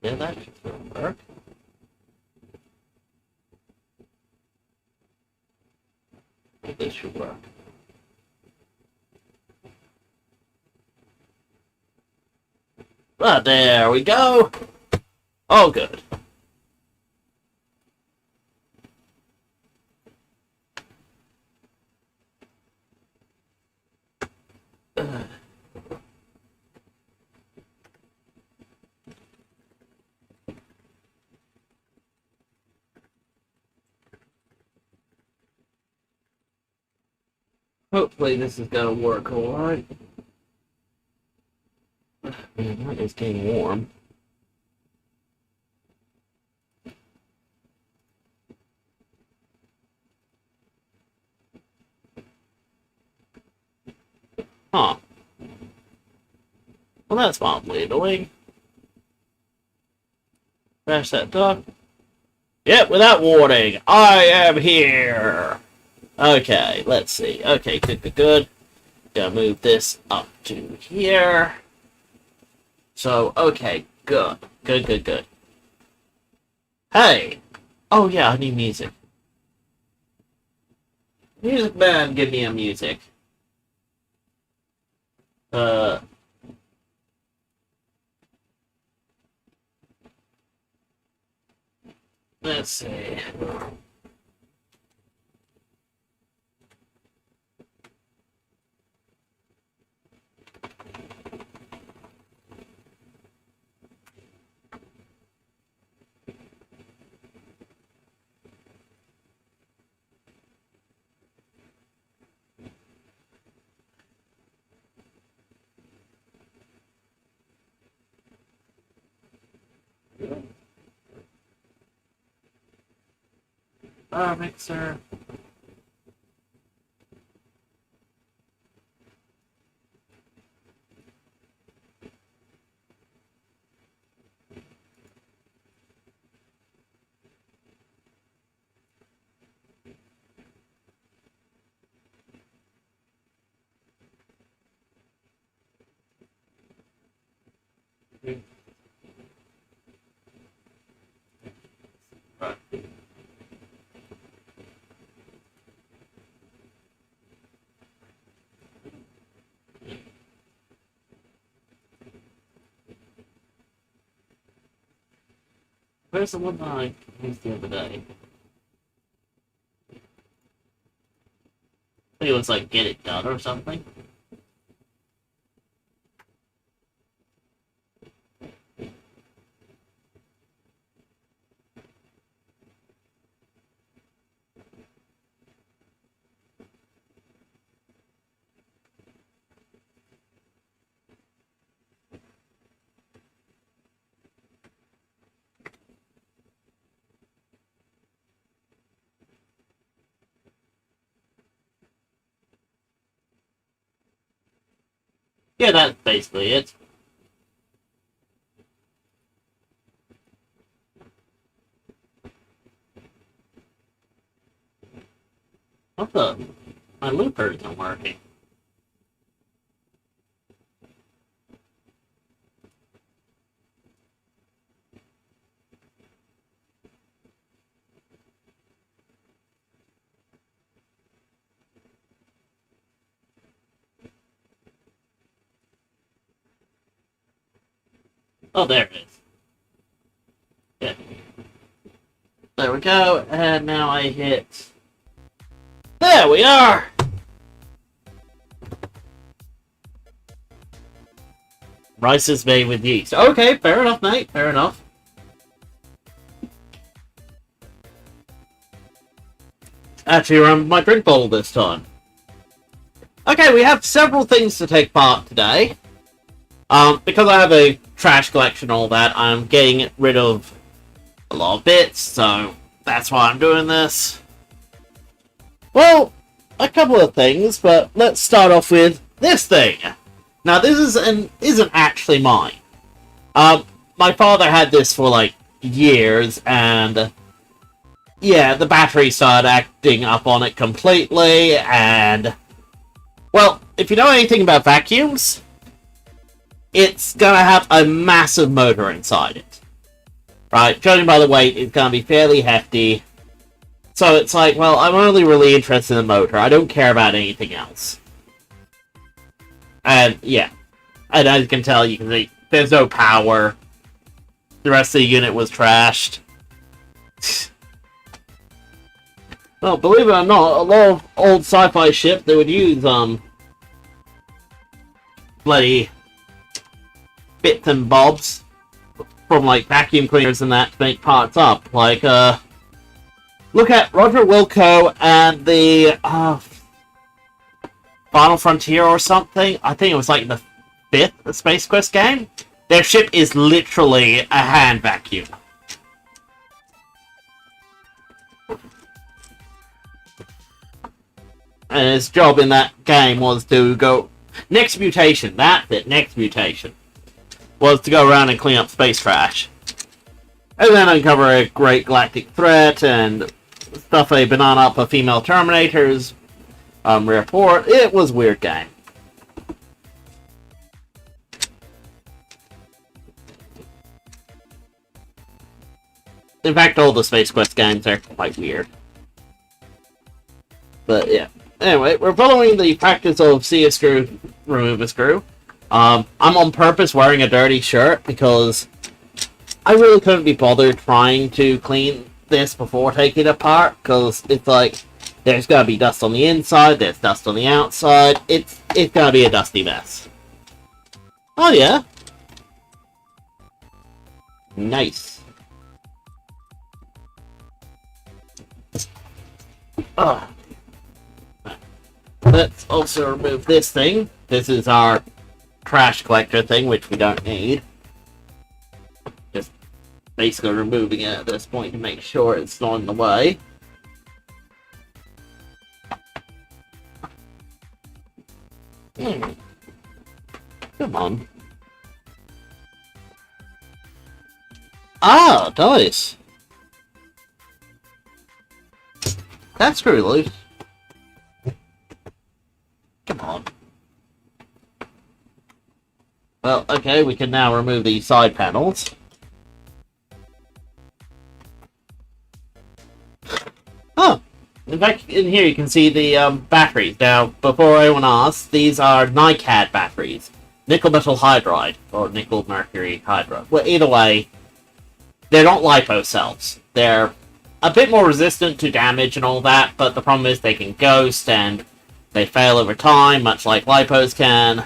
Yeah, that should still work. This should work. But there we go. Oh, good. Hopefully this is gonna work alright. Man, that is getting warm. Huh. Well, that's mildly annoying. Crash that dock. Yep, without warning, I am here! Okay, let's see. Okay, good. Gonna move this up to here. So, okay, good. Good. Hey! Oh yeah, I need music. Music man, give me a music. Let's see. Mixer. Right. Where's the one that I used the other day? I think it was like get it done or something. Yeah, that's basically it. What the? My looper isn't working. Oh, there it is. Yeah. There we go, and now I hit... There we are! Rice is made with yeast. Okay, fair enough, mate. Fair enough. Actually, around my drink bowl this time. Okay, we have several things to take part today. Because I have a trash collection and all that, I'm getting rid of a lot of bits, so that's why I'm doing this. Well, a couple of things, but let's start off with this thing. Now, this isn't actually mine. My father had this for, like, years, and... yeah, the battery started acting up on it completely, and... well, if you know anything about vacuums... it's gonna have a massive motor inside it. Right, judging by the weight, it's going to be fairly hefty. So it's like, well, I'm only really interested in the motor. I don't care about anything else. And, yeah. And as you can tell, you can see, there's no power. The rest of the unit was trashed. Well, believe it or not, a lot of old sci-fi ships, they would use, bloody bits and bobs from, like, vacuum cleaners and that to make parts up. Like, look at Roger Wilco and the, Final Frontier or something. I think it was, like, the 5th Space Quest game. Their ship is literally a hand vacuum. And his job in that game was to go... Next mutation, that's it, next mutation. Was to go around and clean up space trash. And then uncover a great galactic threat and stuff a banana up a female Terminator's report. It was a weird game. In fact, all the Space Quest games are quite weird. But yeah. Anyway, we're following the practice of see a screw, remove a screw. I'm on purpose wearing a dirty shirt because I really couldn't be bothered trying to clean this before taking it apart, because it's like, there's gonna be dust on the inside, there's dust on the outside, it's gonna be a dusty mess. Oh yeah. Nice. Ugh. Let's also remove this thing. This is our trash collector thing, which we don't need. Just basically removing it at this point to make sure it's not in the way. Come on. Ah, nice. That's screw loose. Come on. Well, okay, we can now remove the side panels. Oh! In fact, in here you can see the batteries. Now, before anyone asks, these are NiCad batteries. Nickel metal hydride, or nickel mercury hydride. Well, either way, they're not LiPo cells. They're a bit more resistant to damage and all that, but the problem is they can ghost and they fail over time, much like LiPos can.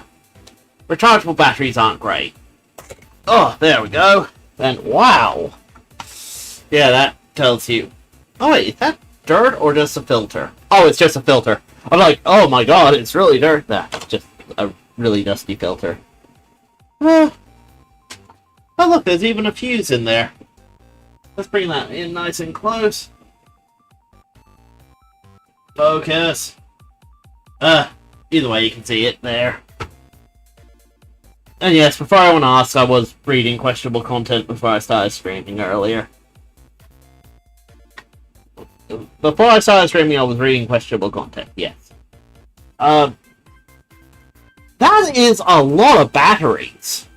Rechargeable batteries aren't great. Oh, there we go. And wow! Yeah, that tells you... Oh wait, is that dirt or just a filter? Oh, it's just a filter. I'm like, oh my god, it's really dirt. That's just a really dusty filter. Oh look, there's even a fuse in there. Let's bring that in nice and close. Focus. Either way, you can see it there. And yes, before anyone asks, I was reading questionable content before I started streaming earlier. Before I started streaming, I was reading questionable content, yes. That is a lot of batteries.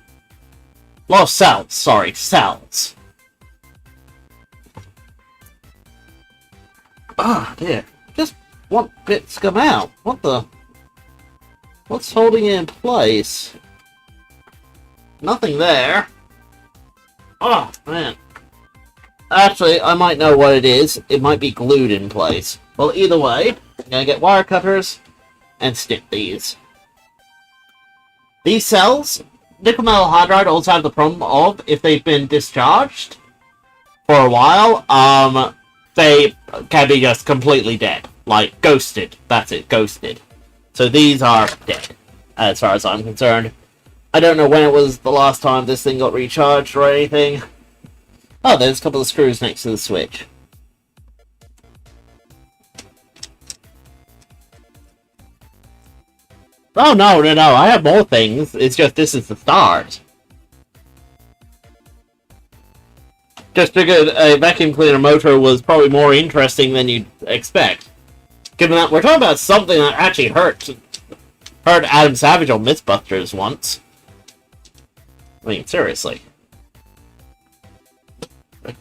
A lot of cells, sorry, cells. Ah, dear. Just want bits come out. What the... What's holding it in place? Nothing there. Oh, man. Actually, I might know what it is. It might be glued in place. Well, either way, I'm gonna get wire cutters and snip these. These cells, nickel metal hydride also have the problem of, if they've been discharged for a while, they can be just completely dead. Like, ghosted. That's it, ghosted. So these are dead, as far as I'm concerned. I don't know when it was the last time this thing got recharged or anything. Oh, there's a couple of screws next to the switch. Oh, no, I have more things. It's just this is the start. Just figured a vacuum cleaner motor was probably more interesting than you'd expect. Given that we're talking about something that actually hurt Adam Savage on Mythbusters once. I mean, seriously.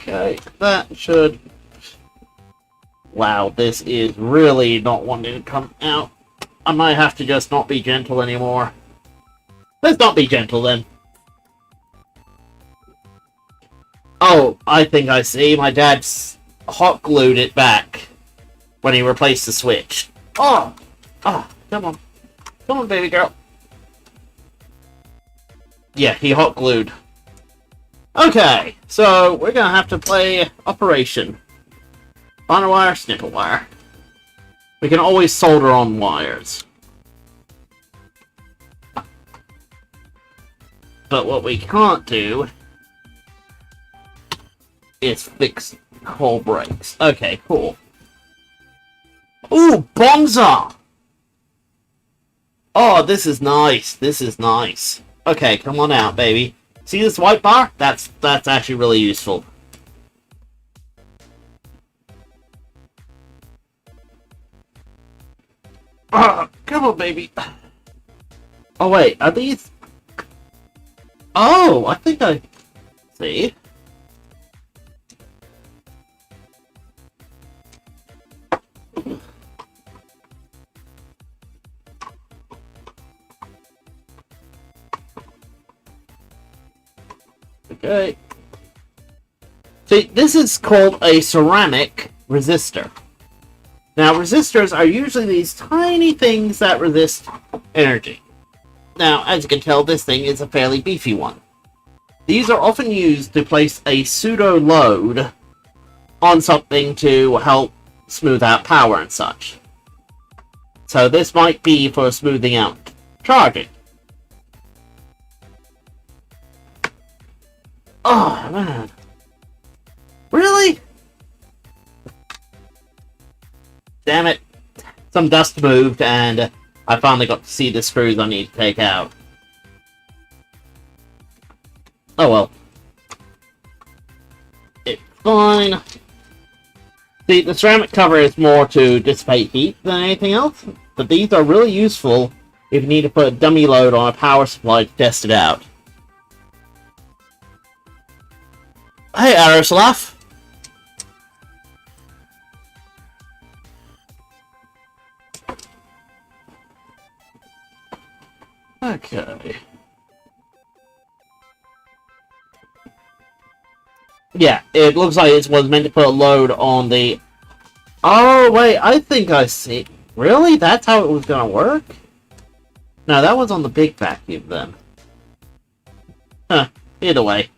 Okay, that should... Wow, this is really not wanting to come out. I might have to just not be gentle anymore. Let's not be gentle then. Oh, I think I see. My dad's hot glued it back when he replaced the switch. Oh! Oh, come on. Come on, baby girl. Yeah, he hot glued. Okay, so we're gonna have to play Operation. Binder wire, snipper wire. We can always solder on wires. But what we can't do is fix whole brakes. Okay, cool. Ooh, Bonza! Oh, this is nice. This is nice. Okay, come on out, baby. See this white bar? That's actually really useful. Come on, baby. Oh, wait. Are these... Oh, I think I... See? Okay. See, this is called a ceramic resistor. Now, resistors are usually these tiny things that resist energy. Now, as you can tell, this thing is a fairly beefy one. These are often used to place a pseudo-load on something to help smooth out power and such. So this might be for smoothing out charging. Oh, man. Really? Damn it. Some dust moved, and I finally got to see the screws I need to take out. Oh well. It's fine. See, the ceramic cover is more to dissipate heat than anything else, but these are really useful if you need to put a dummy load on a power supply to test it out. Hey, Aeroslav. Okay. Yeah, it looks like it was meant to put a load on the... Oh, wait, I think I see... Really? That's how it was gonna work? No, that was on the big vacuum then. Huh, either way.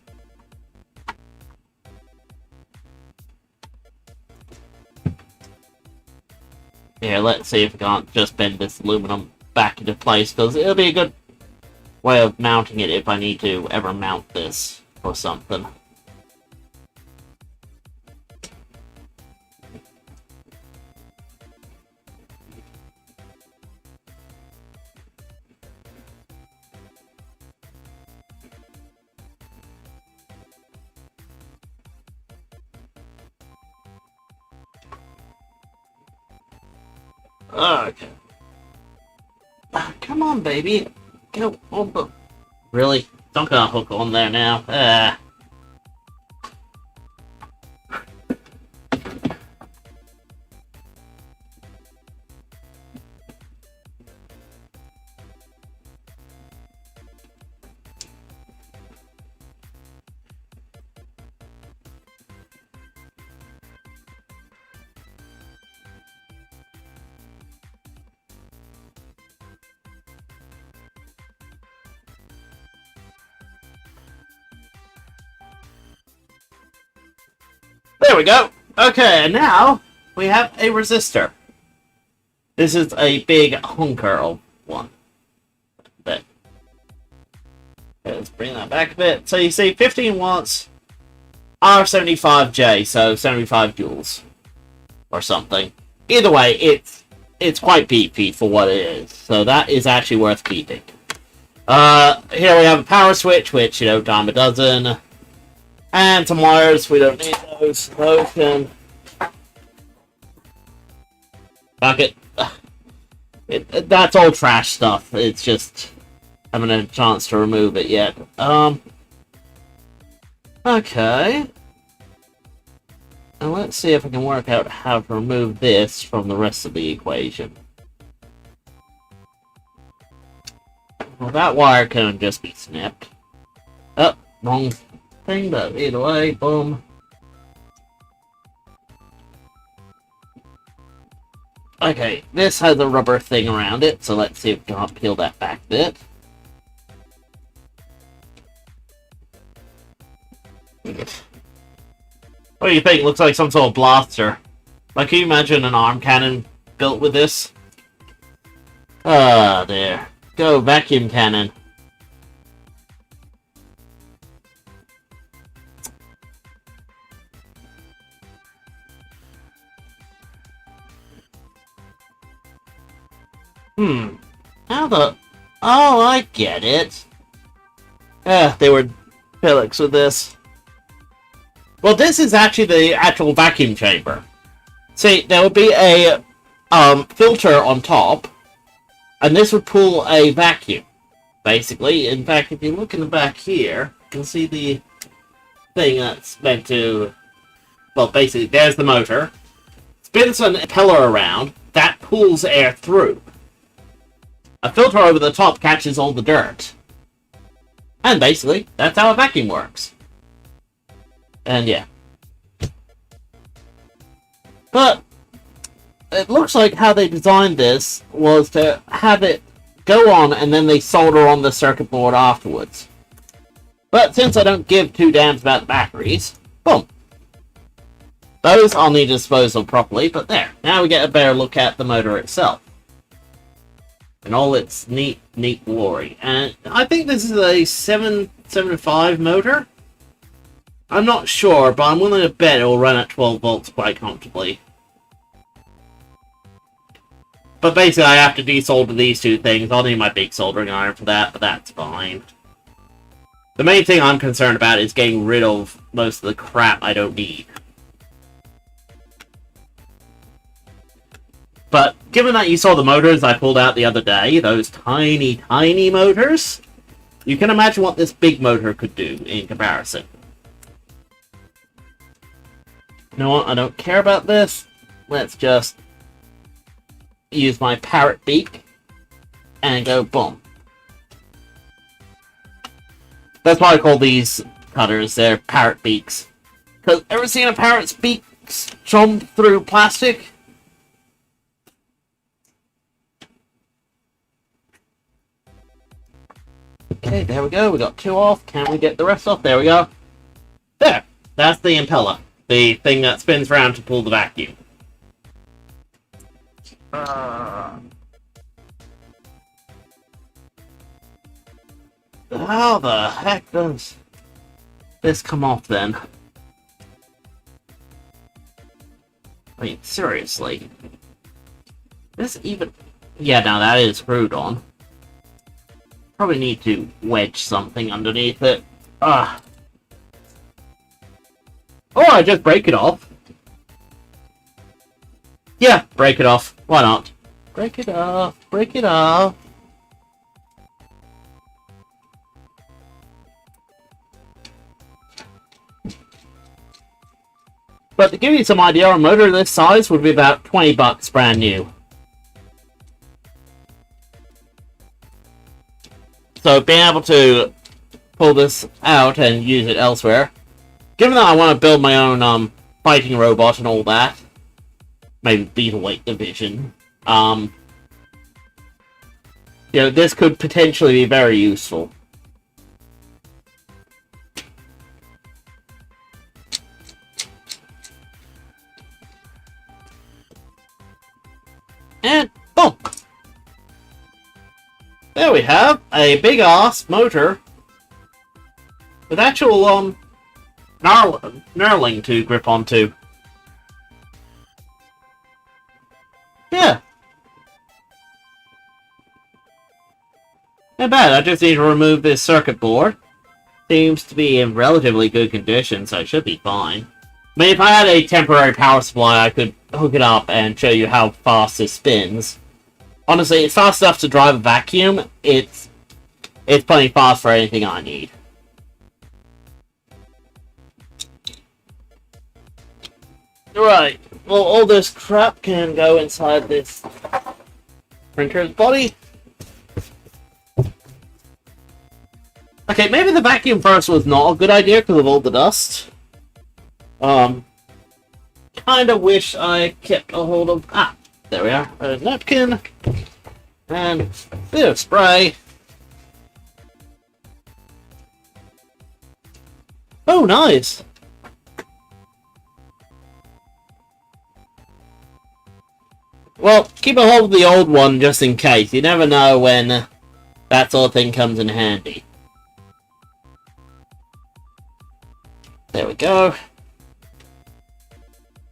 Here, let's see if we can't just bend this aluminum back into place, because it'll be a good way of mounting it if I need to ever mount this or something. Okay. Come on, baby. Go on, but really? Don't gonna hook on there now. There we go. Okay, and now we have a resistor. This is a big hunker of one. But let's bring that back a bit. So you see 15 watts, R75J, so 75 joules or something. Either way, it's quite beefy for what it is. So that is actually worth keeping. Here we have a power switch, which, you know, dime a dozen. And some wires, we don't need those. Those can... Fuck it. That's all trash stuff. It's just... I haven't had a chance to remove it yet. Okay. And let's see if I can work out how to remove this from the rest of the equation. Well, that wire can just be snipped. Oh, wrong thing, but either way, boom. Okay, this has a rubber thing around it, so let's see if we can peel that back bit. What do you think? Looks like some sort of blaster. Like, can you imagine an arm cannon built with this? Ah, there. Go, vacuum cannon. How the... Oh, I get it. They were Phillips with this. Well, this is actually the actual vacuum chamber. See, there would be a filter on top, and this would pull a vacuum, basically. In fact, if you look in the back here, you'll see the thing that's meant to... Well, basically, there's the motor. Spins an impeller around, that pulls air through. A filter over the top catches all the dirt. And basically, that's how a vacuum works. And yeah. But it looks like how they designed this was to have it go on and then they solder on the circuit board afterwards. But since I don't give two damns about the batteries, boom. Those I'll need to dispose of properly, but there. Now we get a better look at the motor itself. In all its neat glory. And I think this is a 775 motor. I'm not sure, but I'm willing to bet it will run at 12 volts quite comfortably. But basically, I have to desolder these two things. I'll need my big soldering iron for that, but that's fine. The main thing I'm concerned about is getting rid of most of the crap I don't need. But given that you saw the motors I pulled out the other day, those tiny motors, you can imagine what this big motor could do in comparison. You know what? I don't care about this. Let's just use my parrot beak and go boom. That's why I call these cutters, they're parrot beaks. Because ever seen a parrot's beak jump through plastic? Okay, there we go. We got two off. Can we get the rest off? There we go. There. That's the impeller. The thing that spins around to pull the vacuum. How the heck does this come off then? I mean, seriously. This even... Yeah, now that is screwed on. Probably need to wedge something underneath it. Or I just break it off. Yeah, break it off. Why not? Break it off. Break it off. But to give you some idea, a motor this size would be about 20 bucks brand new. So being able to pull this out and use it elsewhere, given that I want to build my own fighting robot and all that, maybe Beetleweight division, you know, this could potentially be very useful. And boom! There we have a big ass motor with actual knurling to grip onto. Yeah. Not bad. I just need to remove this circuit board. Seems to be in relatively good condition, so it should be fine. I mean, if I had a temporary power supply, I could hook it up and show you how fast it spins. Honestly, it's fast enough to drive a vacuum. It's plenty fast for anything I need. Right. Well, all this crap can go inside this printer's body. Okay, maybe the vacuum first was not a good idea because of all the dust. Kind of wish I kept a hold of... Ah, there we are. A napkin. And a bit of spray. Oh, nice. Well, keep a hold of the old one just in case. You never know when that sort of thing comes in handy. There we go.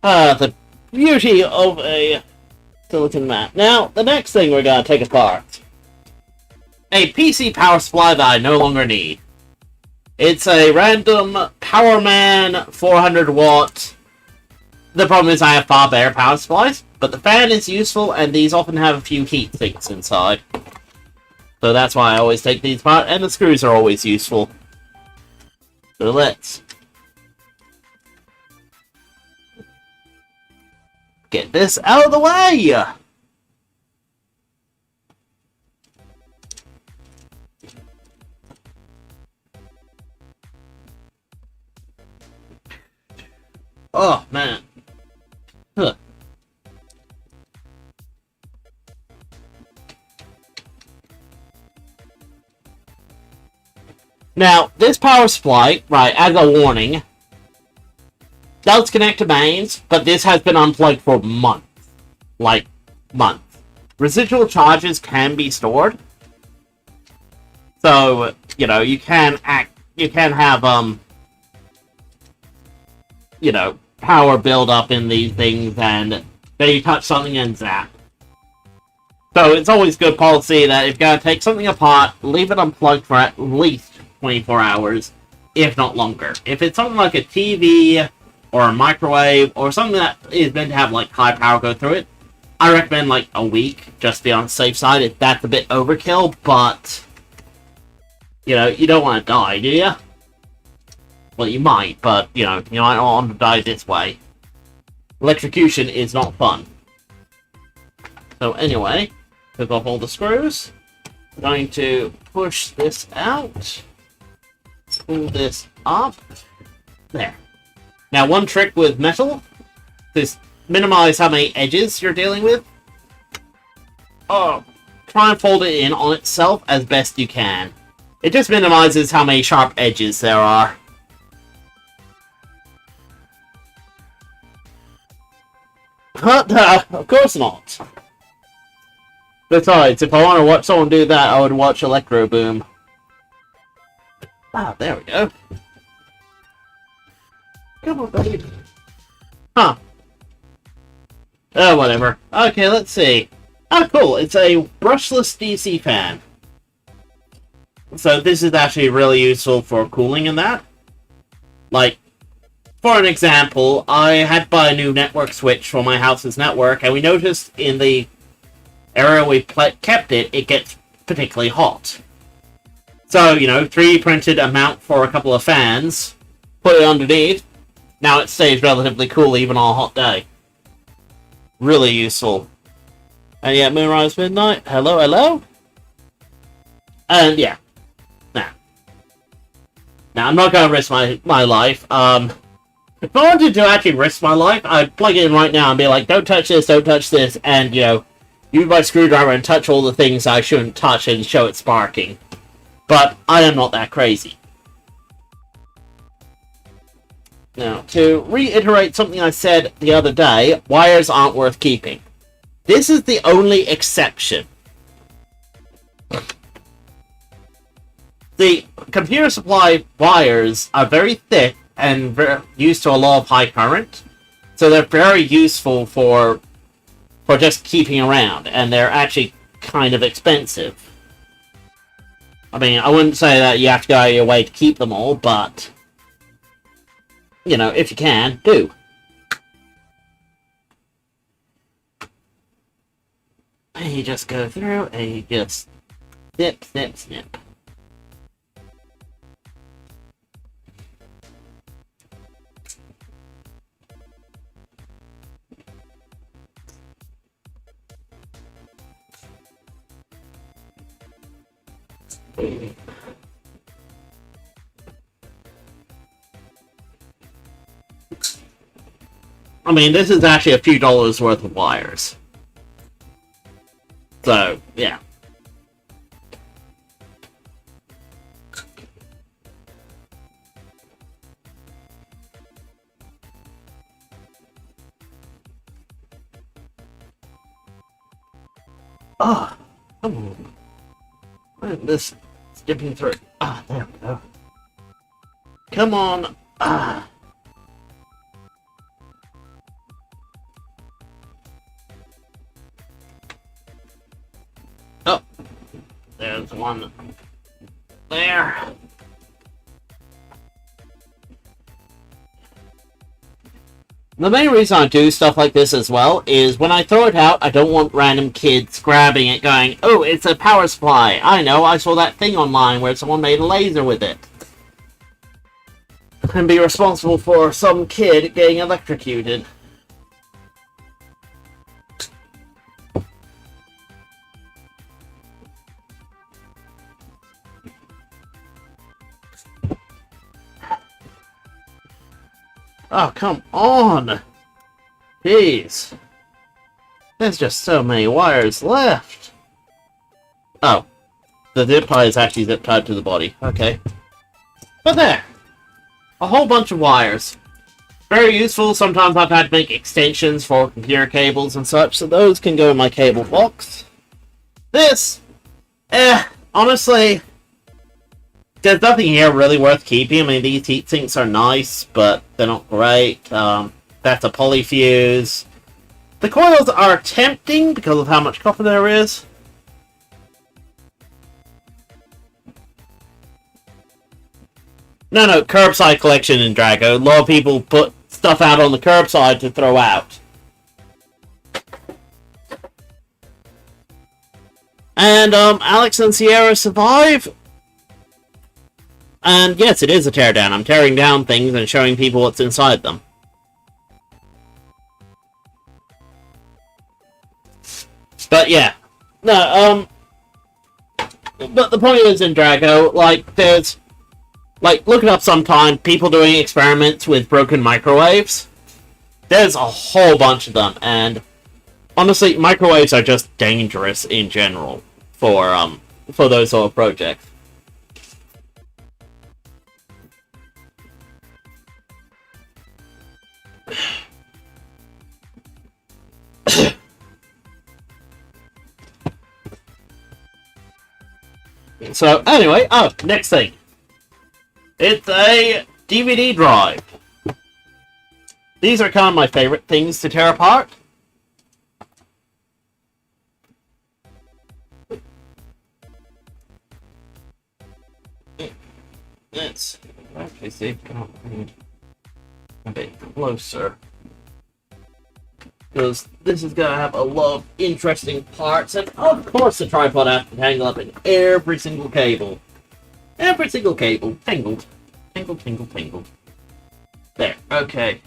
Ah, the beauty of a silicon mat. Now, the next thing we're going to take apart. A PC power supply that I no longer need. It's a random Powerman 400 watt. The problem is I have far better power supplies, but the fan is useful and these often have a few heat sinks inside. So that's why I always take these apart, and the screws are always useful. So let's get this out of the way! Oh, man. Huh. Now, this power supply, right, as a warning, does connect to mains, but this has been unplugged for months. Like, months. Residual charges can be stored. So, you know, you can have, you know, power build up in these things, and then you touch something and zap. So it's always good policy that if you're going to take something apart, leave it unplugged for at least 24 hours, if not longer. If it's something like a TV or a microwave or something that is meant to have like high power go through it, I recommend like a week, just to be on the safe side. If that's a bit overkill, but you know, you don't want to die, do you? Well, you might, but you know, you might not want to die this way. Electrocution is not fun. So anyway, took off all the screws. I'm going to push this out. Pull this up. There. Now, one trick with metal is minimize how many edges you're dealing with. Oh, try and fold it in on itself as best you can. It just minimizes how many sharp edges there are. But, of course not. Besides, if I want to watch someone do that, I would watch Electro Boom. Ah, there we go. Come on, buddy. Huh. Oh, whatever. Okay, let's see. Oh, cool. It's a brushless DC fan. So this is actually really useful for cooling and that. Like, for an example, I had to buy a new network switch for my house's network, and we noticed in the area we kept it, it gets particularly hot. So, you know, 3D printed a mount for a couple of fans, put it underneath, now it stays relatively cool even on a hot day. Really useful. And yeah, Moonrise Midnight, hello, hello? And yeah. Now, I'm not going to risk my life. If I wanted to actually risk my life, I'd plug it in right now and be like, don't touch this, and, you know, use my screwdriver and touch all the things I shouldn't touch and show it sparking. But I am not that crazy. Now, to reiterate something I said the other day, wires aren't worth keeping. This is the only exception. The computer supply wires are very thick and used to a lot of high current, so they're very useful for just keeping around, and they're actually kind of expensive. I mean, I wouldn't say that you have to go out of your way to keep them all, but you know, if you can, do. And you just go through and you just snip, snip, snip. I mean, this is actually a few dollars worth of wires. So, yeah. Ah, oh, come on. Where is this skipping through? Ah, there we go. Come on. Ah. Oh, there's one there. The main reason I do stuff like this as well is when I throw it out, I don't want random kids grabbing it going, oh, it's a power supply. I know, I saw that thing online where someone made a laser with it. And be responsible for some kid getting electrocuted. Oh, come on! Jeez. There's just so many wires left. Oh. The zip tie is actually zip tied to the body. Okay. But there! A whole bunch of wires. Very useful. Sometimes I've had to make extensions for computer cables and such, so those can go in my cable box. This! Honestly, there's nothing here really worth keeping. I mean, these heat sinks are nice, but they're not great. That's a polyfuse. The coils are tempting because of how much copper there is. No, curbside collection in Drago. A lot of people put stuff out on the curbside to throw out. And, Alex and Sierra survive. And yes, it is a teardown. I'm tearing down things and showing people what's inside them. But yeah. No, but the point is in Drago, like, there's... Like, look it up sometime, people doing experiments with broken microwaves. There's a whole bunch of them, and honestly, microwaves are just dangerous in general for those sort of projects. So, anyway, next thing. It's a DVD drive. These are kind of my favorite things to tear apart. Let's actually see if I can a bit closer. Because this is going to have a lot of interesting parts, and of course the tripod has to tangle up in every single cable. Every single cable. Tangled. Tangled, tangled, tangled. There. Okay.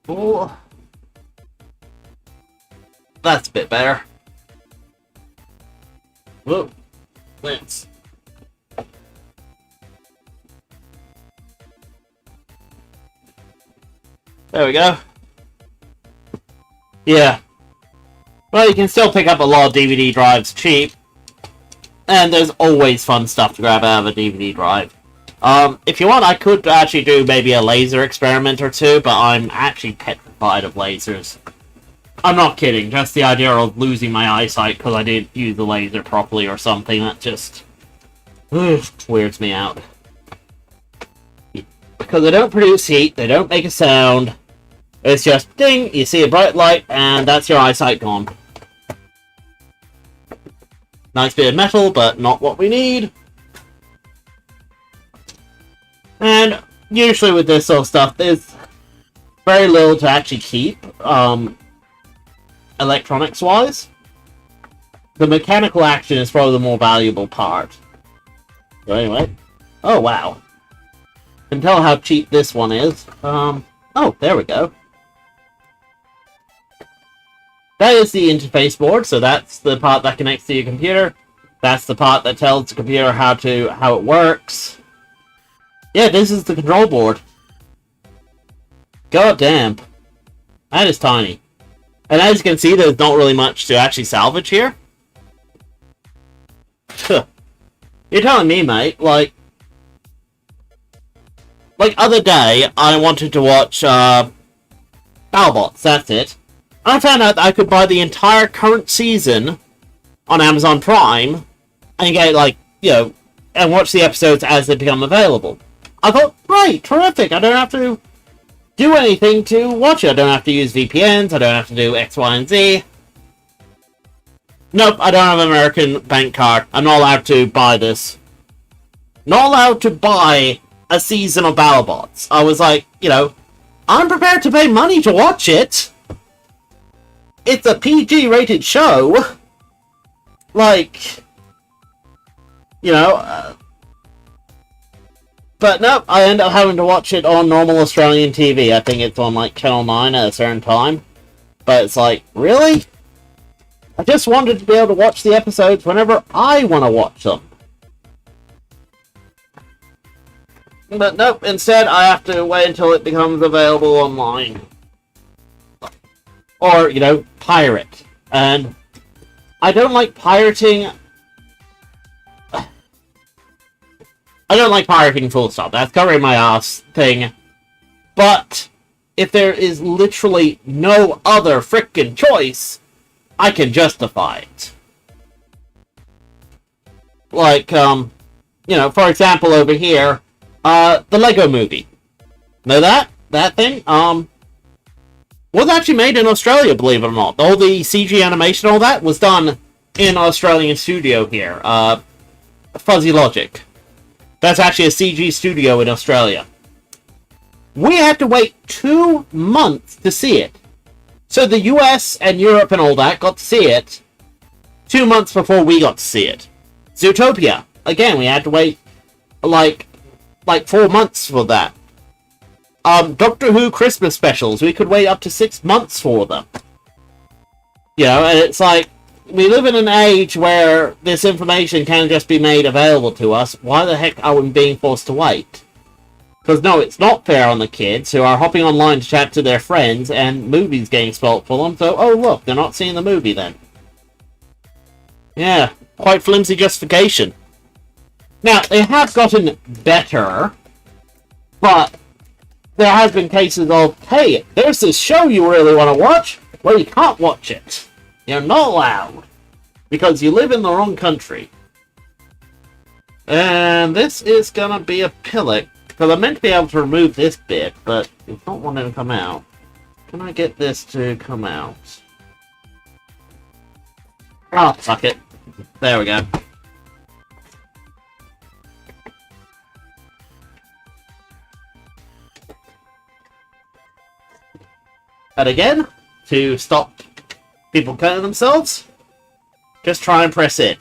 Oh. That's a bit better. Whoa. Let's... There we go. Yeah. Well, you can still pick up a lot of DVD drives cheap. And there's always fun stuff to grab out of a DVD drive. If you want, I could actually do maybe a laser experiment or two, but I'm actually petrified of lasers. I'm not kidding, just the idea of losing my eyesight because I didn't use the laser properly or something, that just weirds me out. Because they don't produce heat, they don't make a sound, it's just ding, you see a bright light, and that's your eyesight gone. Nice bit of metal, but not what we need. And usually with this sort of stuff, there's very little to actually keep, electronics-wise. The mechanical action is probably the more valuable part. So anyway. Oh, wow. You can tell how cheap this one is. Oh, there we go. That is the interface board, so that's the part that connects to your computer. That's the part that tells the computer how it works. Yeah, this is the control board. God damn. That is tiny. And as you can see, there's not really much to actually salvage here. You're telling me, mate, like other day, I wanted to watch, BattleBots, that's it. And I found out that I could buy the entire current season on Amazon Prime, and get, like, you know, and watch the episodes as they become available. I thought, great, terrific, I don't have to do anything to watch it. I don't have to use VPNs, I don't have to do X, Y, and Z. Nope, I don't have an American bank card. I'm not allowed to buy this. Not allowed to buy a season of BattleBots. I was like, you know, I'm prepared to pay money to watch it. It's a PG-rated show. Like, you know, but nope, I end up having to watch it on normal Australian TV. I think it's on, like, Channel 9 at a certain time. But it's like, really? I just wanted to be able to watch the episodes whenever I want to watch them. But nope, instead I have to wait until it becomes available online. Or, you know, pirate. And I don't like pirating. I don't like pirating full stop. That's covering my ass thing. But if there is literally no other frickin' choice, I can justify it. Like, you know, for example, over here, the Lego Movie. Know that? That thing? Was actually made in Australia, believe it or not. All the CG animation, all that, was done in an Australian studio here. Fuzzy Logic. That's actually a CG studio in Australia. We had to wait 2 months to see it. So the US and Europe and all that got to see it 2 months before we got to see it. Zootopia. Again, we had to wait like 4 months for that. Doctor Who Christmas specials, we could wait up to 6 months for them. You know, and it's like, we live in an age where this information can just be made available to us. Why the heck are we being forced to wait? Because no, it's not fair on the kids who are hopping online to chat to their friends and movies getting spoilt for them, so, oh look, they're not seeing the movie then. Yeah, quite flimsy justification. Now, they have gotten better, but there has been cases of, hey, there's this show you really want to watch, well, you can't watch it. You're not allowed, because you live in the wrong country. And this is gonna be a pillock. Because I'm meant to be able to remove this bit, but it's not wanting to come out. Can I get this to come out? Oh, fuck it. There we go. And again, to stop people cutting themselves, just try and press it.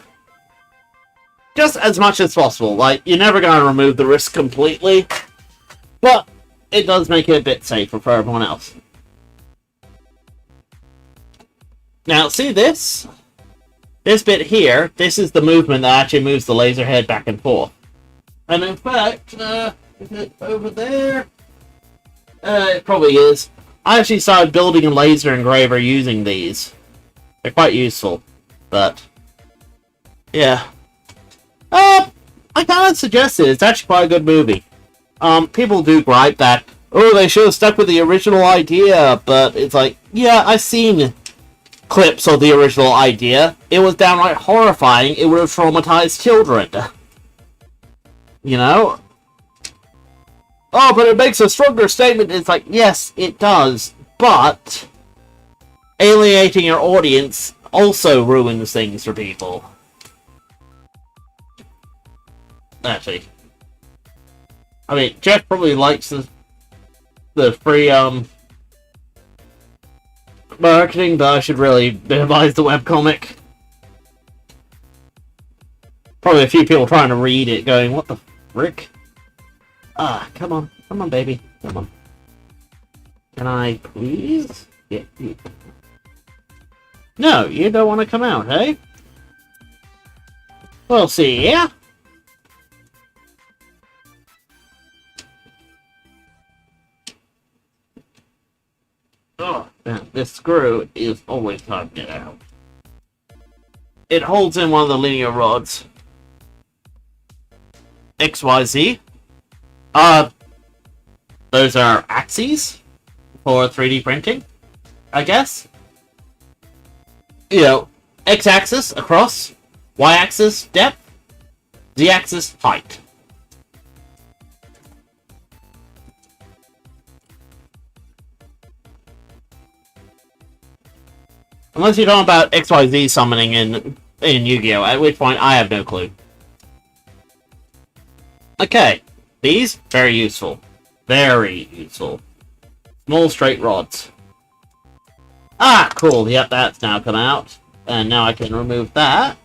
Just as much as possible. Like, you're never going to remove the risk completely, but it does make it a bit safer for everyone else. Now, see this? This bit here, this is the movement that actually moves the laser head back and forth. And in fact, is it over there? It probably is. I actually started building a laser engraver using these. They're quite useful, but yeah. I kind of suggest it. It's actually quite a good movie. People do gripe that, oh, they should have stuck with the original idea, but it's like, yeah, I've seen clips of the original idea. It was downright horrifying. It would have traumatized children. You know? Oh, but it makes a stronger statement. It's like, yes, it does, but alienating your audience also ruins things for people. Actually, I mean, Jeff probably likes the free marketing, but I should really minimize the webcomic. Probably a few people trying to read it going, what the frick? Ah, come on, baby, come on. Can I please get you? No, you don't want to come out, hey? We'll see, yeah? Oh, man, this screw is always hard to get out. It holds in one of the linear rods. XYZ. Those are axes for 3D printing, I guess. You know, x-axis across, y-axis depth, z-axis height. Unless you're talking about XYZ summoning in Yu-Gi-Oh! At which point I have no clue. Okay, these, very useful. Very useful. Small straight rods. Ah, cool, yep, that's now come out. And now I can remove that.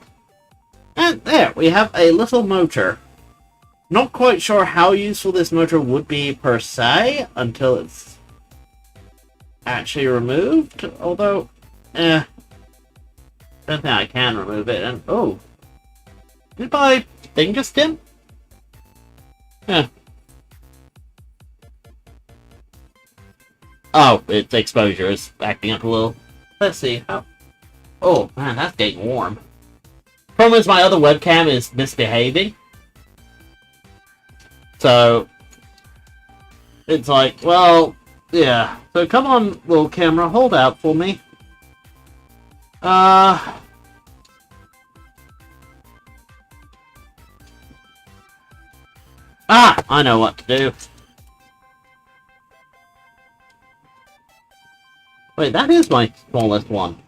And there, we have a little motor. Not quite sure how useful this motor would be per se, until it's actually removed, although... don't think I can remove it, and oh. Did my thing just dim? Yeah. Oh, its exposure is acting up a little. Let's see how. Oh man, that's getting warm. Problem is my other webcam is misbehaving. So it's like, well, yeah. So come on, little camera, hold out for me. Ah, I know what to do. Wait, that is my smallest one.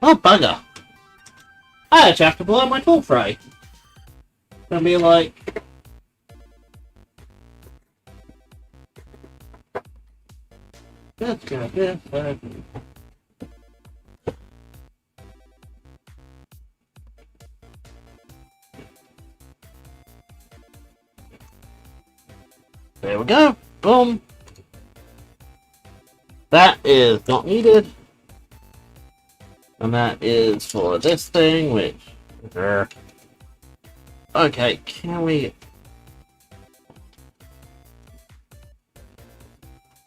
Oh, bugger. I actually have to blow up my tool tray. It's gonna be like... There we go. Boom. That is not needed. And that is for this thing, which... Okay, can we...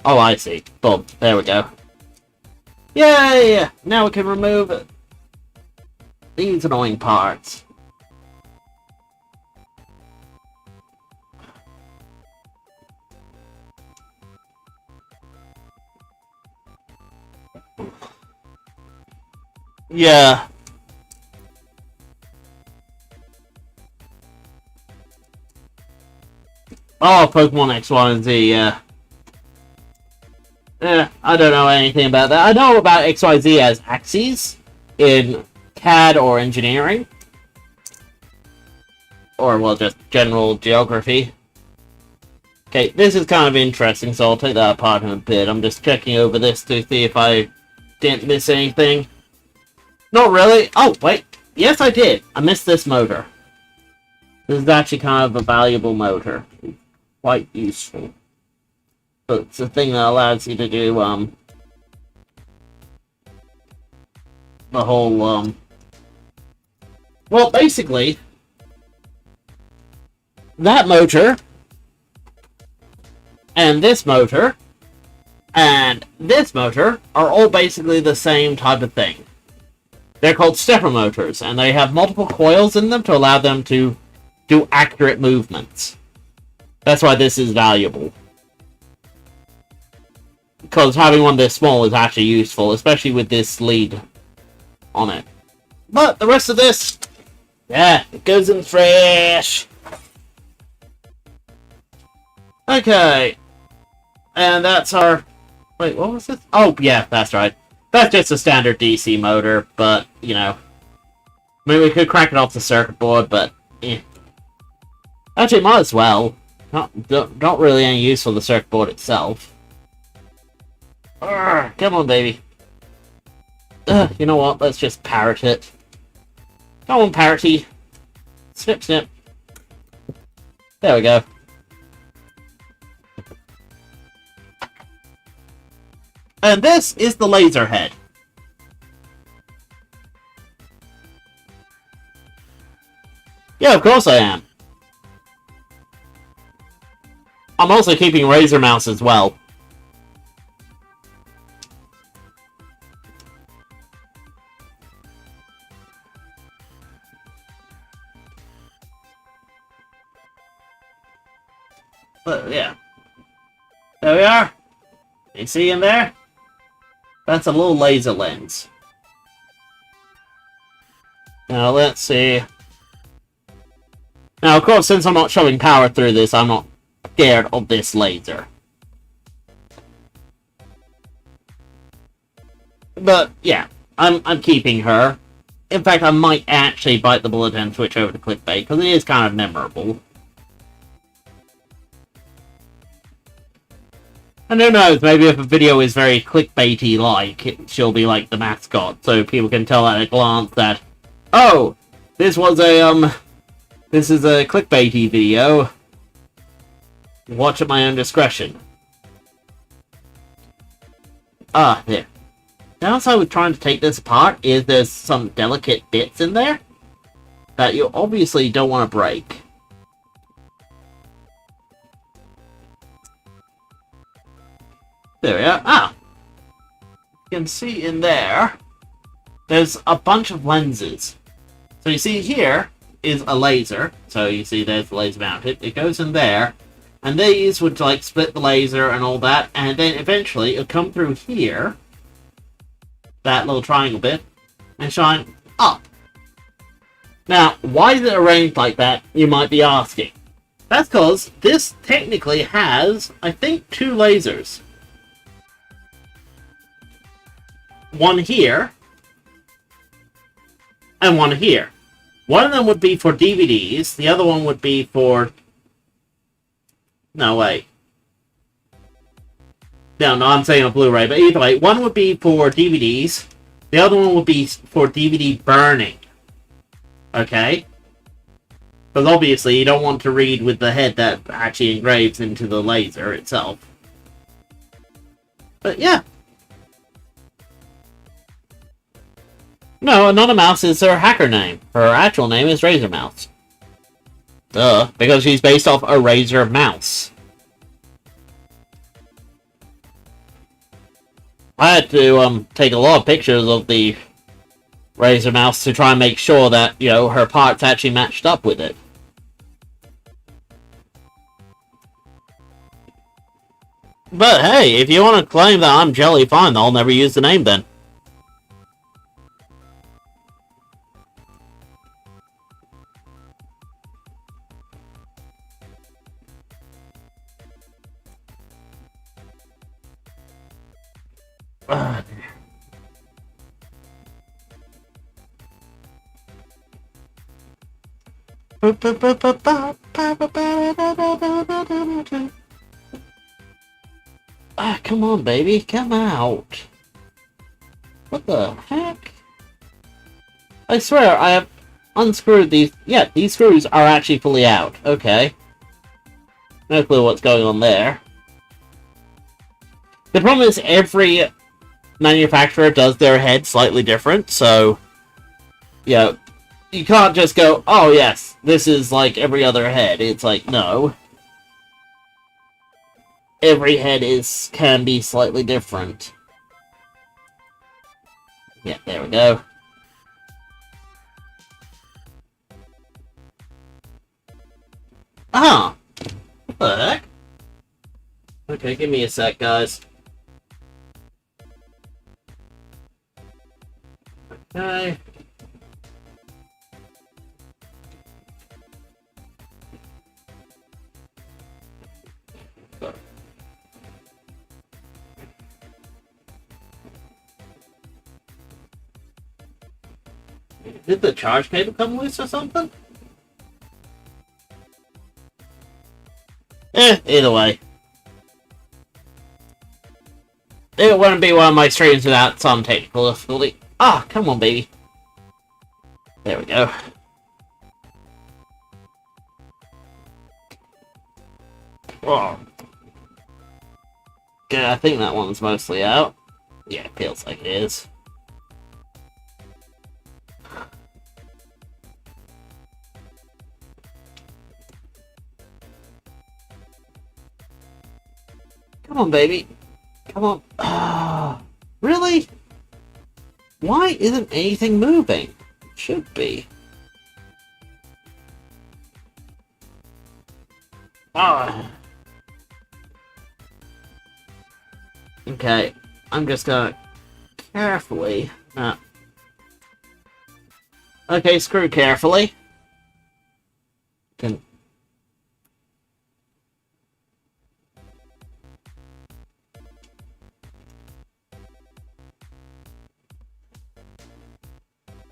Oh, I see. Boom. There we go. Yay! Now we can remove these annoying parts. Yeah. Oh, Pokemon X, Y, and Z, yeah. I don't know anything about that. I know about XYZ as axes in CAD or engineering. Or, well, just general geography. Okay, this is kind of interesting, so I'll take that apart in a bit. I'm just checking over this to see if I didn't miss anything. Not really. Oh, wait. Yes, I did. I missed this motor. This is actually kind of a valuable motor. Quite useful. But it's a thing that allows you to do, the whole, well, basically, that motor, and this motor, and this motor are all basically the same type of thing. They're called stepper motors, and they have multiple coils in them to allow them to do accurate movements. That's why this is valuable. Because having one this small is actually useful, especially with this lead on it. But the rest of this, yeah, it goes in fresh. Okay. And that's our... Wait, what was this? Oh, yeah, that's right. That's just a standard DC motor, but, you know. I mean, we could crack it off the circuit board, but, eh. Actually, might as well. Not really any use for the circuit board itself. Urgh, come on, baby. You know what? Let's just parrot it. Come on, parroty. Snip, snip. There we go. And this is the laser head. Yeah, of course I am. I'm also keeping Razor Mouse as well. But yeah. There we are. You see in there? That's a little laser lens. Now let's see. Now, of course, since I'm not showing power through this, I'm not scared of this laser. But yeah, I'm keeping her. In fact, I might actually bite the bullet and switch over to clickbait because it is kind of memorable. And who knows, maybe if a video is very clickbaity-like, she'll be like the mascot, so people can tell at a glance that, oh, this is a clickbaity video. Watch at my own discretion. Ah, there. The downside with trying to take this apart is there's some delicate bits in there that you obviously don't want to break. There we are. Ah! You can see in there, there's a bunch of lenses. So you see here is a laser. So you see there's the laser mounted. It goes in there. And these would like split the laser and all that. And then eventually it'll come through here. That little triangle bit. And shine up. Now, why is it arranged like that, you might be asking. That's because this technically has, I think, 2 lasers. One here, and one here. One of them would be for DVDs, the other one would be for... No, wait. No, I'm saying a Blu-ray, but either way, one would be for DVDs, the other one would be for DVD burning. Okay? Because obviously you don't want to read with the head that actually engraves into the laser itself. But yeah. No, Anonymous is her hacker name. Her actual name is Razor Mouse. Duh, because she's based off a Razor Mouse. I had to take a lot of pictures of the Razor Mouse to try and make sure that, you know, her parts actually matched up with it. But hey, if you want to claim that I'm Jelly, fine, I'll never use the name then. Ah, come on, baby, come out. What the heck? I swear, I have unscrewed these. Yeah, these screws are actually fully out. Okay. No clue what's going on there. The problem is every manufacturer does their head slightly different, so... You know, you can't just go, oh yes, this is like every other head. It's like, no. Every head can be slightly different. Yeah, there we go. Ah! What the heck? Okay, give me a sec, guys. Okay. Did the charge cable come loose or something? Either way. It wouldn't be one of my streams without some technical difficulty. Ah, come on, baby. There we go. Oh. Okay, I think that one's mostly out. Yeah, it feels like it is. Come on, baby. Come on. Really? Why isn't anything moving? It should be. Ah. Okay, I'm just gonna carefully. Okay, screw carefully. Can.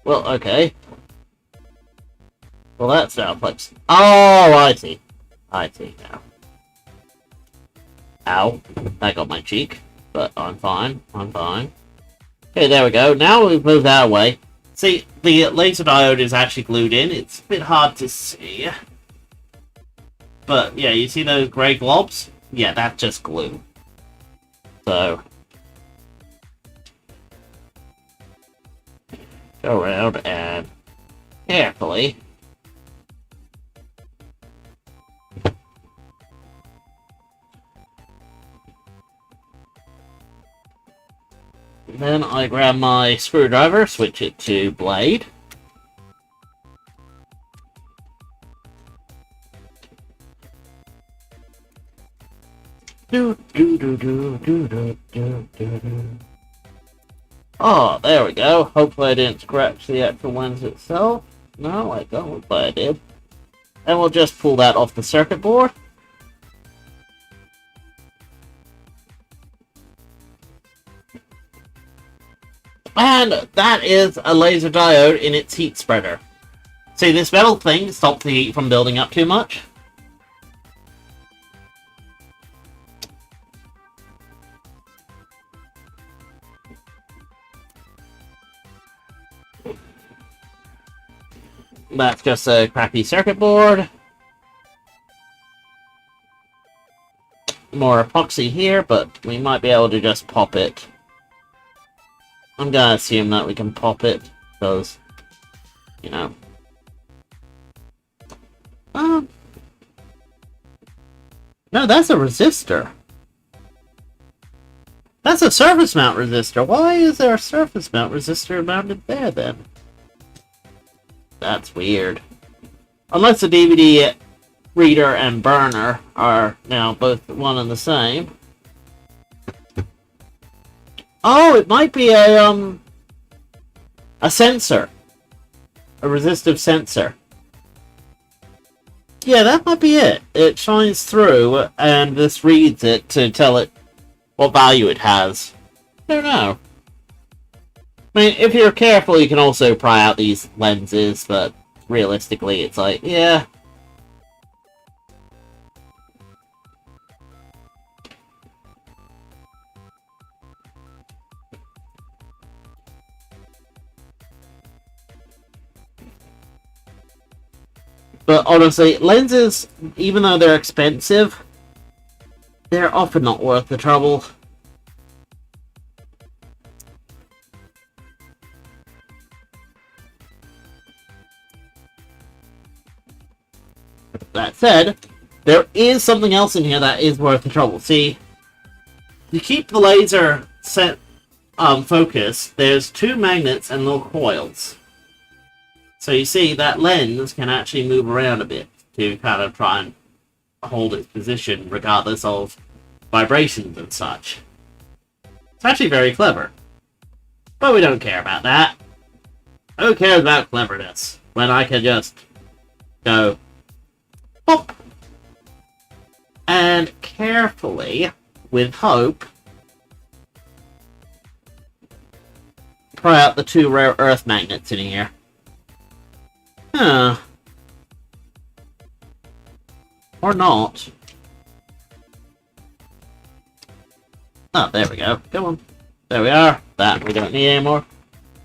Well, okay. Well, that's now flips. Oh, I see. I see now. Ow. That got my cheek. But I'm fine. I'm fine. Okay, there we go. Now we've moved that away. See, the laser diode is actually glued in. It's a bit hard to see. But, yeah, you see those grey globs? Yeah, that's just glue. So... go around and... carefully... then I grab my screwdriver, switch it to blade. Oh, there we go. Hopefully I didn't scratch the actual lens itself. No, I don't, but I did. And we'll just pull that off the circuit board. And that is a laser diode in its heat spreader. See, this metal thing stops the heat from building up too much. That's just a crappy circuit board. More epoxy here, but we might be able to just pop it. I'm gonna assume that we can pop it, because, you know. No, that's a resistor. That's a surface mount resistor. Why is there a surface mount resistor mounted there, then? That's weird. Unless the DVD reader and burner are now both one and the same. Oh, it might be a sensor. A resistive sensor. Yeah, that might be it. It shines through, and this reads it to tell it what value it has. I don't know. I mean, if you're careful, you can also pry out these lenses, but realistically, it's like, yeah. But honestly, lenses, even though they're expensive, they're often not worth the trouble. That said, there is something else in here that is worth the trouble. See, to keep the laser set focus, there's two magnets and little coils. So you see, that lens can actually move around a bit to kind of try and hold its position regardless of vibrations and such. It's actually very clever. But we don't care about that. Who cares about cleverness when I can just go pop and carefully, with hope, pry out the two rare earth magnets in here. Huh. Or not. Oh, there we go. Come on. There we are. That we don't need anymore.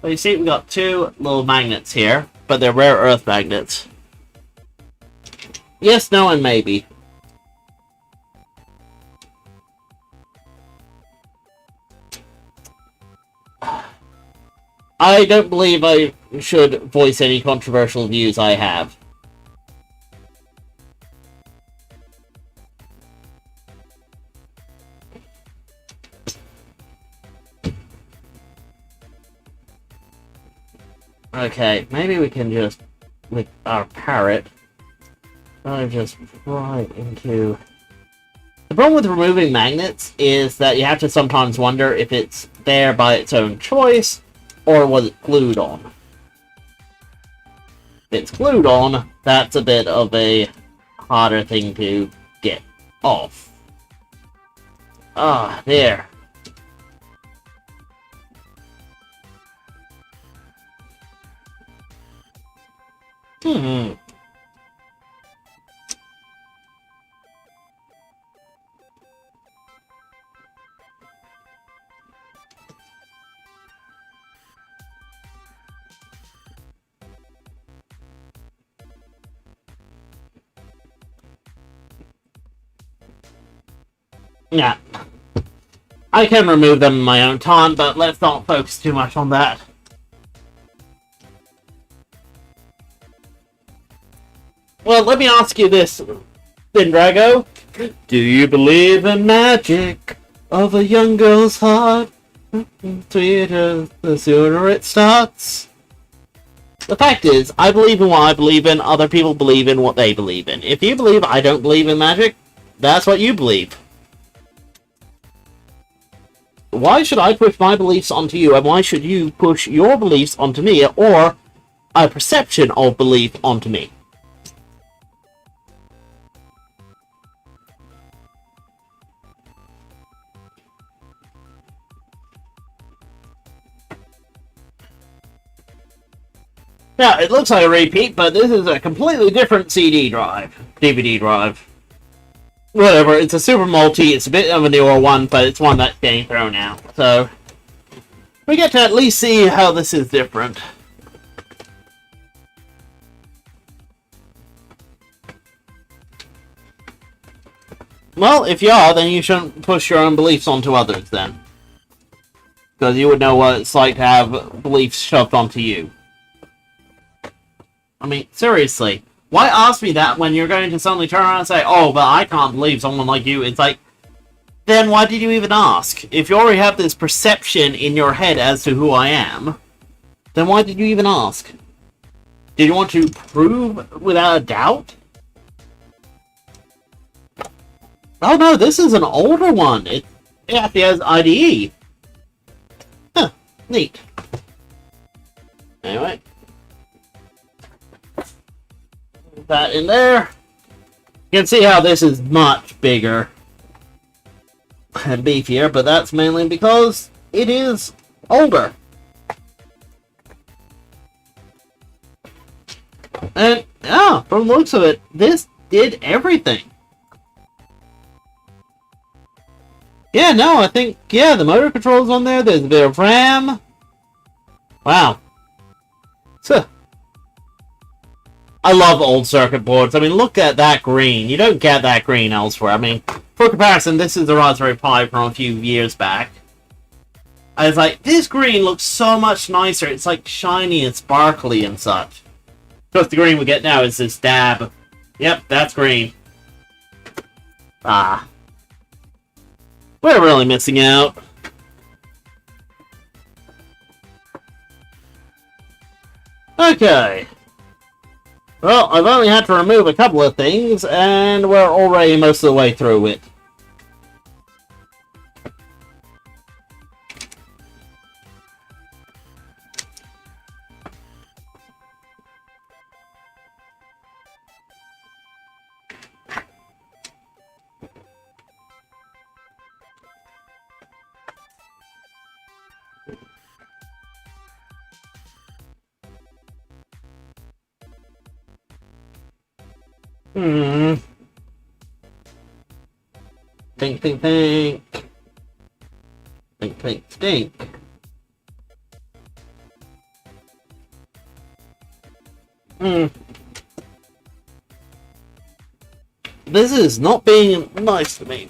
But you see, we got two little magnets here, but they're rare earth magnets. Yes, no, and maybe. I don't believe I should voice any controversial views I have. Okay, maybe we can just, with our parrot, just right into... The problem with removing magnets is that you have to sometimes wonder if it's there by its own choice, or was it glued on. If it's glued on, that's a bit of a harder thing to get off. Ah, there. Hmm. Yeah. I can remove them in my own time, but let's not focus too much on that. Well, let me ask you this, then, Drago. Do you believe in magic of a young girl's heart? Sweeter the sooner it starts. The fact is, I believe in what I believe in, other people believe in what they believe in. If you believe I don't believe in magic, that's what you believe. Why should I push my beliefs onto you, and why should you push your beliefs onto me, or a perception of belief onto me? Now, it looks like a repeat, but this is a completely different CD drive. DVD drive. Whatever, it's a super multi, it's a bit of a newer one, but it's one that's getting thrown out. So, we get to at least see how this is different. Well, if you are, then you shouldn't push your own beliefs onto others, then. Because you would know what it's like to have beliefs shoved onto you. I mean, seriously. Why ask me that when you're going to suddenly turn around and say, oh, but I can't believe someone like you? It's like, then why did you even ask? If you already have this perception in your head as to who I am, then why did you even ask? Did you want to prove without a doubt? Oh no, this is an older one. It actually has IDE. Huh, neat. Anyway. That in there. You can see how this is much bigger and beefier, but that's mainly because it is older. And yeah, from the looks of it, this did everything. Yeah, no, I think, yeah, the motor controls on there, there's a bit of RAM. Wow. So, I love old circuit boards. I mean, look at that green. You don't get that green elsewhere. I mean, for comparison, this is the Raspberry Pi from a few years back. I was like, this green looks so much nicer. It's like shiny and sparkly and such. Because the green we get now is this dab. Yep, that's green. Ah. We're really missing out. Okay. Well, I've only had to remove a couple of things, and we're already most of the way through it. Think, think, think. Think, think, think. This is not being nice to me.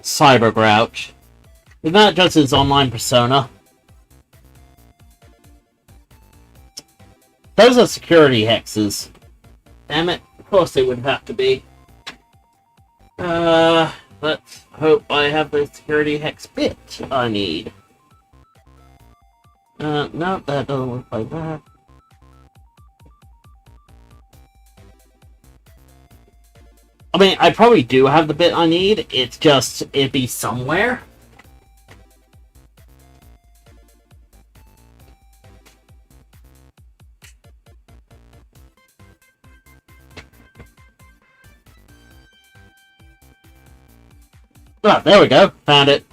Cyber Grouch. Is that just his online persona? Those are security hexes. Damn it. Of course they would have to be. Let's hope I have the security hex bit I need. No, that doesn't look like that. I mean, I probably do have the bit I need, it's just, it'd be somewhere. Oh, there we go. Found it.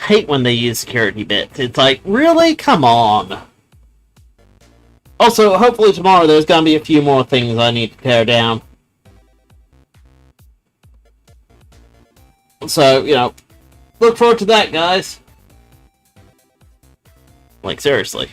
Hate when they use security bits. It's like, really? Come on. Also, hopefully tomorrow there's gonna be a few more things I need to tear down. So, you know, look forward to that, guys. Like, seriously.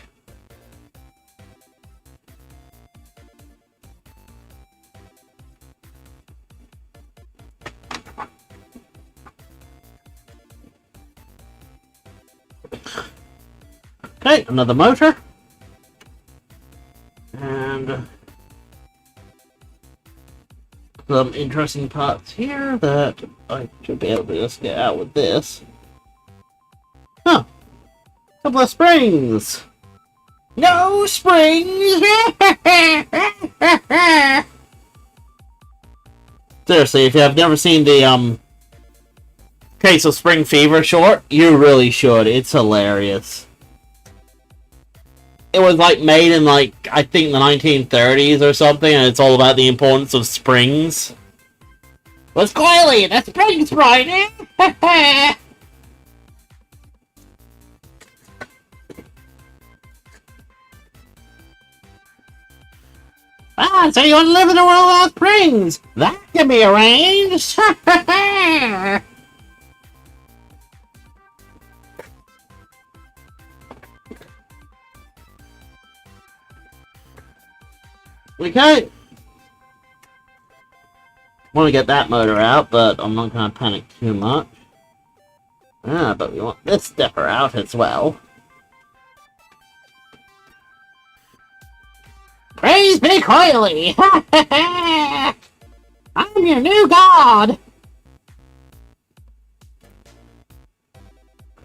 Okay, another motor. And some interesting parts here that I should be able to just get out with this. Huh. Couple of springs! No springs! Seriously, if you have never seen the, Case of Spring Fever short, you really should. It's hilarious. It was, like, made in, like, I think the 1930s or something, and it's all about the importance of springs. What's coily? That's springs, right? Ah, so you want to live in a world without springs? That can be arranged! Okay. Want to get that motor out, but I'm not going to panic too much. Ah, but we want this stepper out as well. Praise be coily! I'm your new god!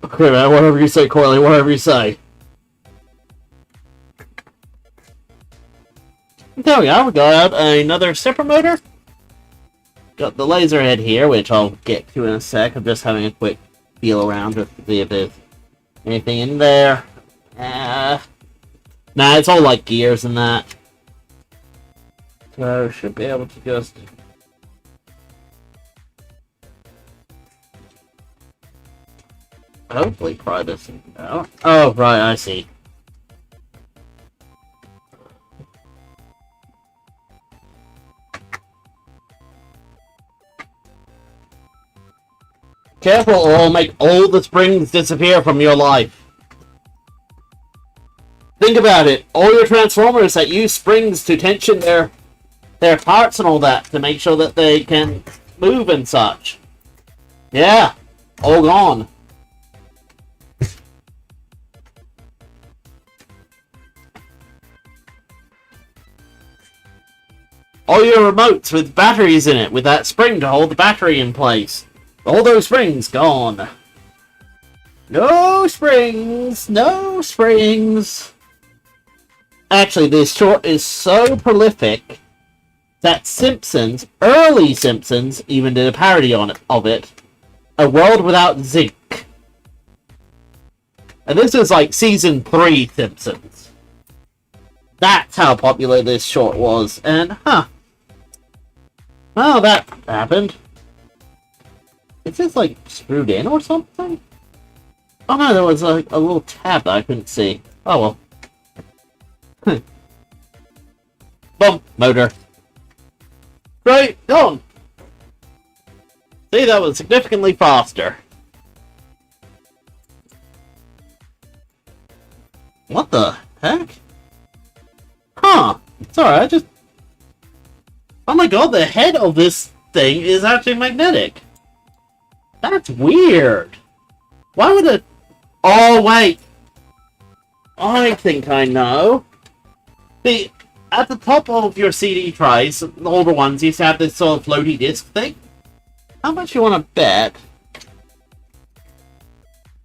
Okay, man, whatever you say, Coily, whatever you say. There we go, we got another stepper motor. Got the laser head here, which I'll get to in a sec. I'm just having a quick feel around just to see if there's anything in there. Nah, it's all like gears and that. So, should be able to just... hopefully pry this thing out. Oh, right, I see. Careful or I'll make all the springs disappear from your life. Think about it. All your Transformers that use springs to tension their parts and all that to make sure that they can move and such. Yeah, all gone. All your remotes with batteries in it with that spring to hold the battery in place. All those springs gone. No springs! No springs! Actually, this short is so prolific that Simpsons, early Simpsons, even did a parody of it. A World Without Zinc. And this is like season 3 Simpsons. That's how popular this short was. And, well, that happened. Is this, like, screwed in or something? Oh no, there was, like, a little tab that I couldn't see. Oh well. Boom! Motor. Right, gone! See, that was significantly faster. What the heck? Huh. Sorry, I just... I don't god, the head of this thing is actually magnetic. That's weird. Why would it... Oh, wait. I think I know. See, at the top of your CD trays, the older ones used to have this sort of floaty disc thing. How much you want to bet?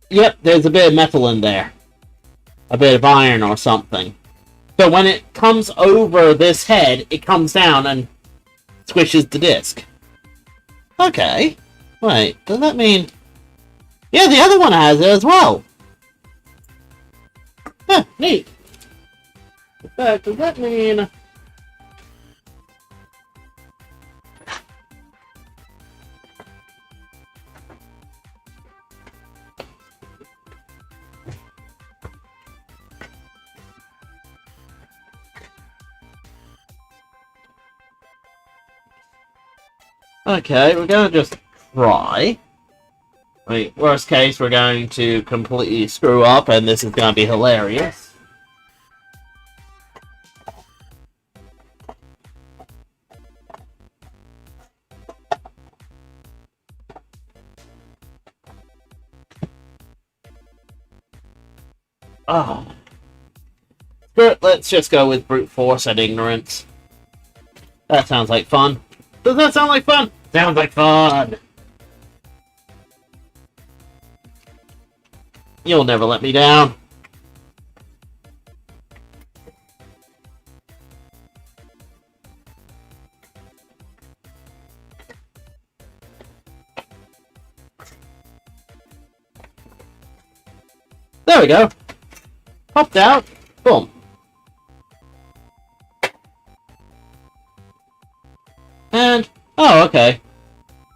Yep, there's a bit of metal in there. A bit of iron or something. So when it comes over this head, it comes down and squishes the disc. Okay. Wait, does that mean... Yeah, the other one has it as well. Huh, neat. In fact, does that mean... Okay, we're gonna just try. Wait, worst case, we're going to completely screw up, and this is gonna be hilarious. Oh. But let's just go with brute force and ignorance. That sounds like fun. Does that sound like fun? Sounds like fun! You'll never let me down. There we go. Popped out. Boom. And, oh, okay.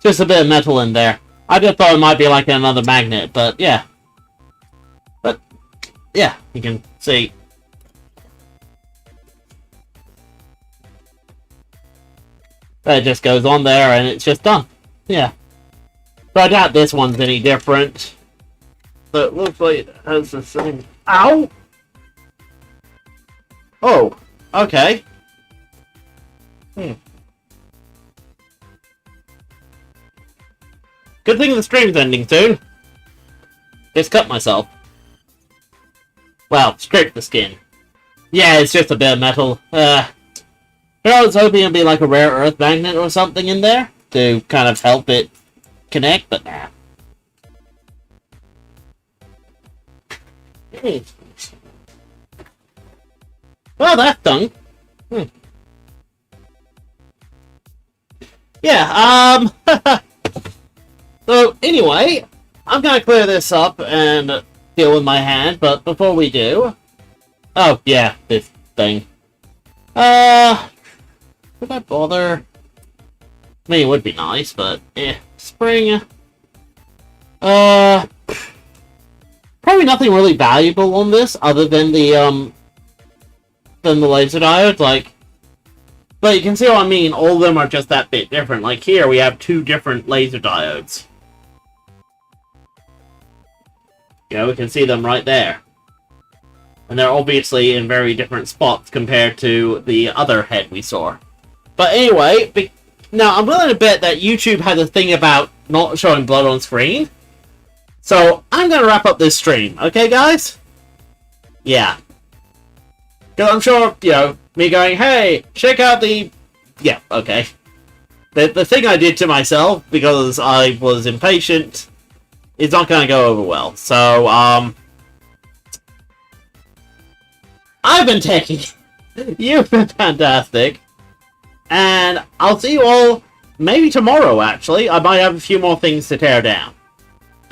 Just a bit of metal in there. I just thought it might be like another magnet, but yeah. But, yeah, you can see. That just goes on there and it's just done. Yeah. So I doubt this one's any different. But it looks like it has the same... Ow! Oh, okay. Good thing the stream's ending soon. Just cut myself. Well, scrape the skin. Yeah, it's just a bit of metal. I was hoping it'd be like a rare earth magnet or something in there to kind of help it connect, but nah. Well, that's done. Yeah, So, anyway, I'm gonna clear this up and deal with my hand, but before we do... Oh, yeah, this thing. Would I bother? I mean, it would be nice, but, spring... Probably nothing really valuable on this, other than the laser diode, like... But you can see what I mean, all of them are just that bit different. Like here, we have two different laser diodes. Yeah, we can see them right there. And they're obviously in very different spots compared to the other head we saw. But anyway, now I'm willing to bet that YouTube has a thing about not showing blood on screen. So, I'm gonna wrap up this stream, okay guys? Yeah. Because I'm sure, you know, me going, hey, check out the... Yeah, okay. The thing I did to myself, because I was impatient, is not gonna go over well. So, I've been Techie. You've been fantastic. And I'll see you all maybe tomorrow, actually. I might have a few more things to tear down.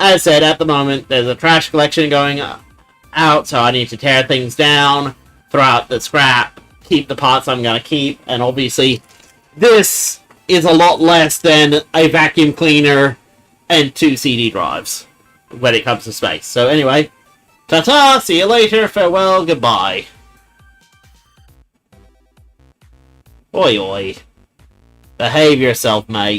As I said, at the moment, there's a trash collection going out, so I need to tear things down, throw out the scrap, keep the parts I'm going to keep, and obviously, this is a lot less than a vacuum cleaner and 2 CD drives when it comes to space. So anyway, ta-ta, see you later, farewell, goodbye. Oi oi. Behave yourself, mate.